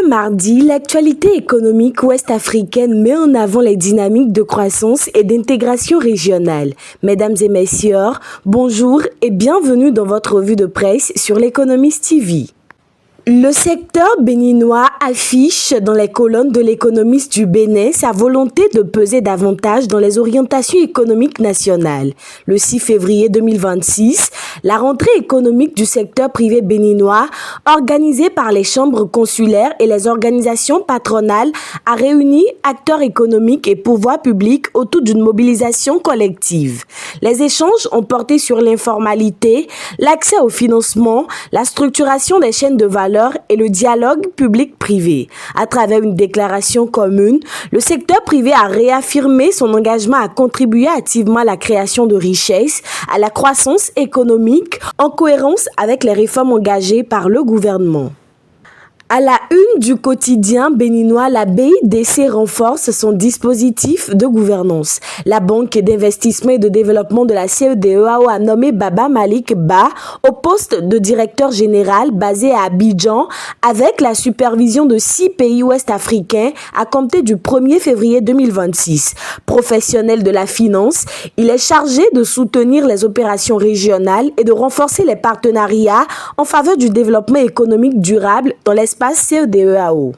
mardi, l'actualité économique ouest-africaine met en avant les dynamiques de croissance et d'intégration régionale. Mesdames et messieurs, bonjour et bienvenue dans votre revue de presse sur l'Économiste TV. Le secteur béninois affiche dans les colonnes de l'Économiste du Bénin sa volonté de peser davantage dans les orientations économiques nationales. Le 6 février 2026, la rentrée économique du secteur privé béninois, organisée par les chambres consulaires et les organisations patronales, a réuni acteurs économiques et pouvoirs publics autour d'une mobilisation collective. Les échanges ont porté sur l'informalité, l'accès au financement, la structuration des chaînes de valeur et le dialogue public-privé. À travers une déclaration commune, le secteur privé a réaffirmé son engagement à contribuer activement à la création de richesses, à la croissance économique, en cohérence avec les réformes engagées par le gouvernement. À la une du quotidien béninois, la BIDC renforce son dispositif de gouvernance. La Banque d'investissement et de développement de la CEDEAO a nommé Baba Malik Ba au poste de directeur général basé à Abidjan avec la supervision de 6 pays ouest-africains à compter du 1er février 2026. Professionnel de la finance, il est chargé de soutenir les opérations régionales et de renforcer les partenariats en faveur du développement économique durable dans l'espace CEDEAO.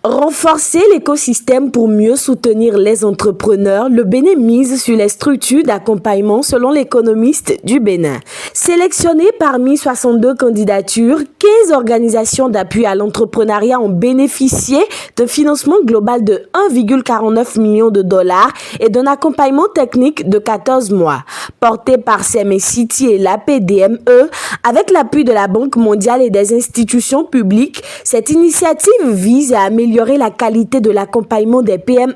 Renforcer l'écosystème pour mieux soutenir les entrepreneurs, le Bénin mise sur les structures d'accompagnement selon l'Économiste du Bénin. Sélectionnées parmi 62 candidatures, 15 organisations d'appui à l'entrepreneuriat ont bénéficié d'un financement global de 1,49 million de dollars et d'un accompagnement technique de 14 mois. Porté par CME City et l'APDME, avec l'appui de la Banque mondiale et des institutions publiques, cette initiative vise à améliorer la qualité de l'accompagnement des PME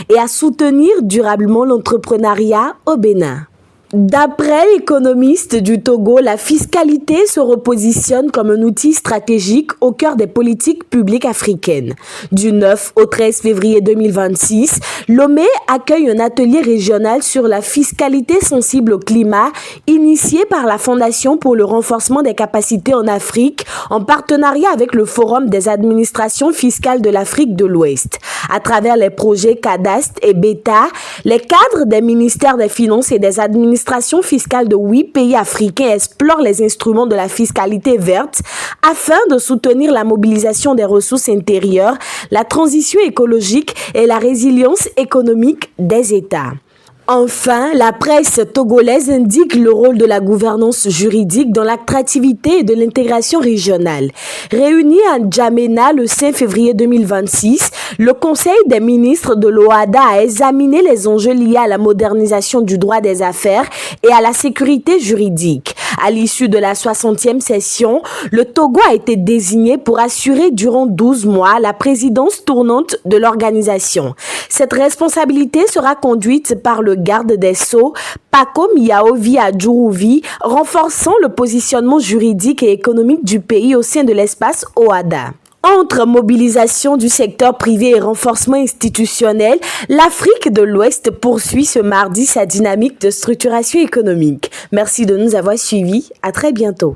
et à soutenir durablement l'entrepreneuriat au Bénin. D'après l'Économiste du Togo, la fiscalité se repositionne comme un outil stratégique au cœur des politiques publiques africaines. Du 9 au 13 février 2026, Lomé accueille un atelier régional sur la fiscalité sensible au climat, initié par la Fondation pour le renforcement des capacités en Afrique, en partenariat avec le Forum des administrations fiscales de l'Afrique de l'Ouest. À travers les projets Cadastre et Beta, les cadres des ministères des Finances et des administrations fiscales de 8 pays africains explorent les instruments de la fiscalité verte afin de soutenir la mobilisation des ressources intérieures, la transition écologique et la résilience économique des États. Enfin, la presse togolaise indique le rôle de la gouvernance juridique dans l'attractivité et de l'intégration régionale. Réuni à N'Djamena le 5 février 2026, le Conseil des ministres de l'OHADA a examiné les enjeux liés à la modernisation du droit des affaires et à la sécurité juridique. À l'issue de la 60e session, le Togo a été désigné pour assurer durant 12 mois la présidence tournante de l'organisation. Cette responsabilité sera conduite par le garde des Sceaux, Paco Miaovi Adjourouvi, renforçant le positionnement juridique et économique du pays au sein de l'espace OHADA. Entre mobilisation du secteur privé et renforcement institutionnel, l'Afrique de l'Ouest poursuit ce mardi sa dynamique de structuration économique. Merci de nous avoir suivis. À très bientôt.